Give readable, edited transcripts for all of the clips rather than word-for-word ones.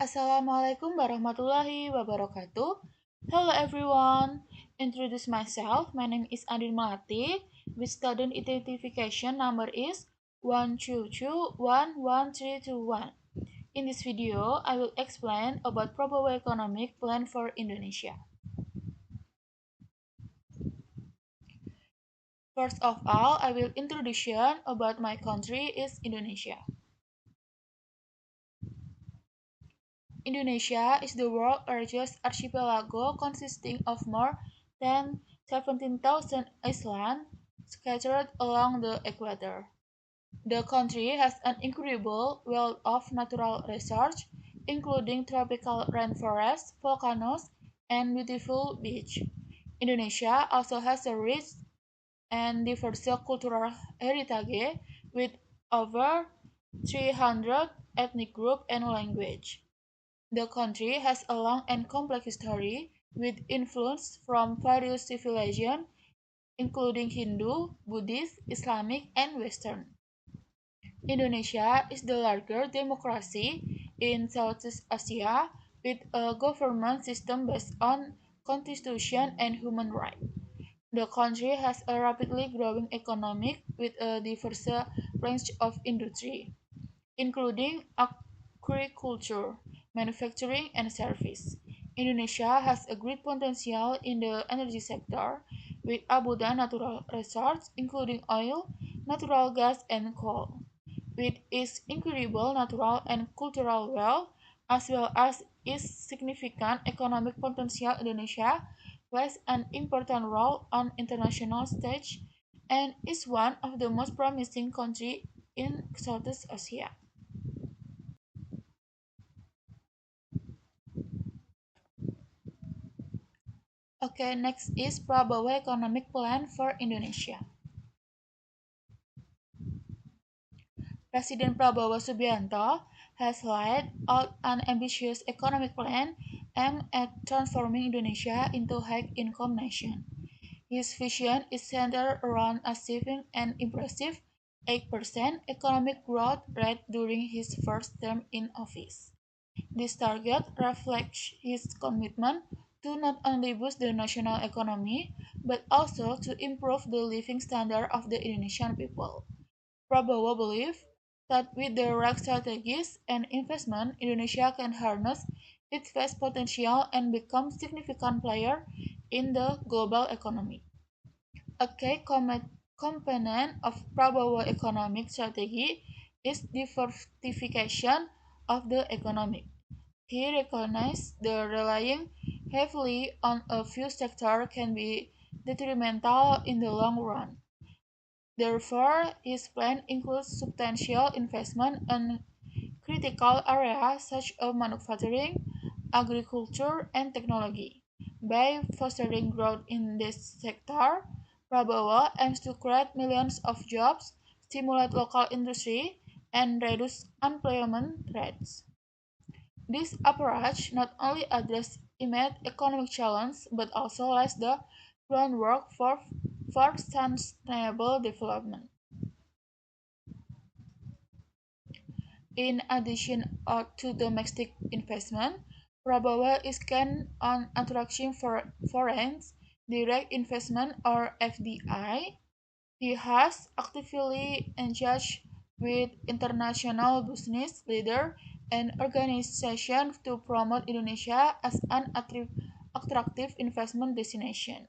Assalamualaikum warahmatullahi wabarakatuh. Hello everyone. Introduce myself. My name is Adin Melati. With student identification number is 122111321. In this video, I will explain about probable economic plan for Indonesia. First of all, I will introduction about my country is Indonesia. Indonesia is the world's largest archipelago consisting of more than 17,000 islands scattered along the equator. The country has an incredible wealth of natural resources, including tropical rainforests, volcanoes, and beautiful beaches. Indonesia also has a rich and diverse cultural heritage with over 300 ethnic groups and languages. The country has a long and complex history, with influence from various civilizations, including Hindu, Buddhist, Islamic, and Western. Indonesia is the largest democracy in Southeast Asia, with a government system based on constitution and human rights. The country has a rapidly growing economy with a diverse range of industry, including agriculture, manufacturing, and service. Indonesia has a great potential in the energy sector with abundant natural resources, including oil, natural gas, and coal. With its incredible natural and cultural wealth, as well as its significant economic potential, Indonesia plays an important role on international stage and is one of the most promising countries in Southeast Asia. Okay, next is probable economic plan for Indonesia. President Prabowo Subianto has laid out an ambitious economic plan aimed at transforming Indonesia into a high-income nation. His vision is centered around achieving an impressive 8% economic growth rate during his first term in office. This target reflects his commitment to not only boost the national economy, but also to improve the living standard of the Indonesian people. Prabowo believes that with the right strategies and investment, Indonesia can harness its vast potential and become a significant player in the global economy. A key component of Prabowo economic strategy is diversification of the economy. He recognized that relying heavily on a few sectors can be detrimental in the long run. Therefore, his plan includes substantial investment in critical areas such as manufacturing, agriculture, and technology. By fostering growth in this sector, Prabowo aims to create millions of jobs, stimulate local industry, and reduce unemployment rates. This approach not only addresses immediate economic challenges but also lays the groundwork for sustainable development. In addition to domestic investment, Prabowo is keen on attracting foreign direct investment or FDI. He has actively engaged with international business leaders and organizations to promote Indonesia as an attractive investment destination.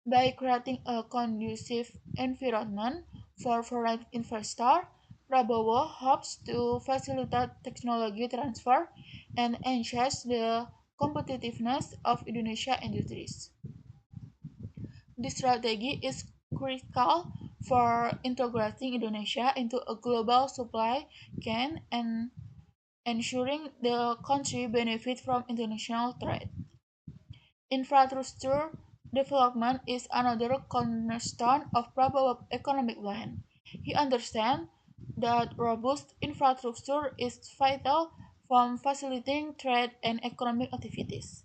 By creating a conducive environment for foreign investors, Prabowo hopes to facilitate technology transfer and enhance the competitiveness of Indonesia industries. This strategy is critical for integrating Indonesia into a global supply chain and ensuring the country benefits from international trade. Infrastructure development is another cornerstone of Prabowo's economic plan. He understands that robust infrastructure is vital for facilitating trade and economic activities.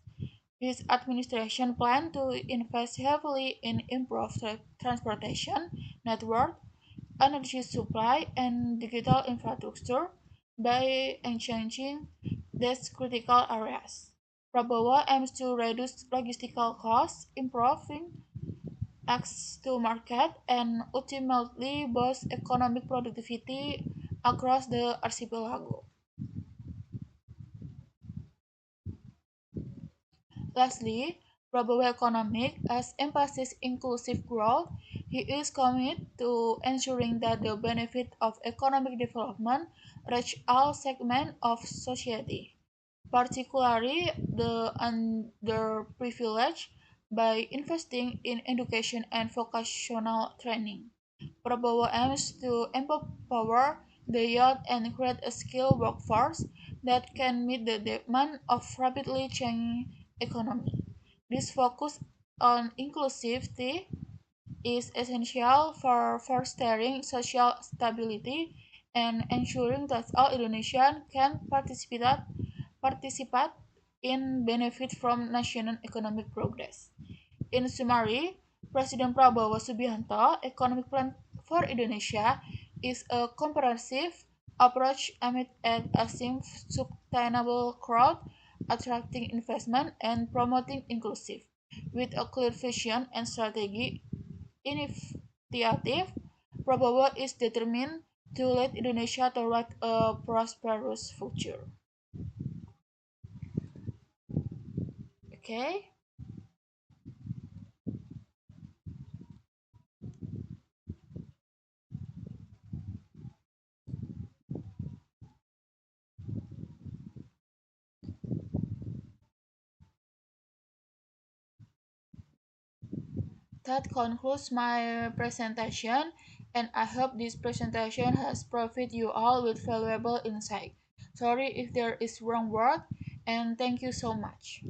His administration plans to invest heavily in improved transportation network, energy supply, and digital infrastructure by exchanging these critical areas. Prabowo aims to reduce logistical costs, improving access to market, and ultimately boost economic productivity across the archipelago. Lastly, Prabowo Economic has emphasized inclusive growth. He is committed to ensuring that the benefit of economic development reach all segments of society, particularly the underprivileged, by investing in education and vocational training. Prabowo aims to empower the youth and create a skilled workforce that can meet the demand of rapidly changing economy. This focus on inclusivity is essential for fostering social stability and ensuring that all Indonesians can participate in benefit from national economic progress. In summary, President Prabowo Subianto economic plan for Indonesia is a comprehensive approach aimed at achieving sustainable growth, attracting investment, and promoting inclusive. With a clear vision and strategy initiative, Prabowo is determined to lead Indonesia toward a prosperous future. Okay? That concludes my presentation, and I hope this presentation has provided you all with valuable insight. Sorry if there is wrong word, and thank you so much.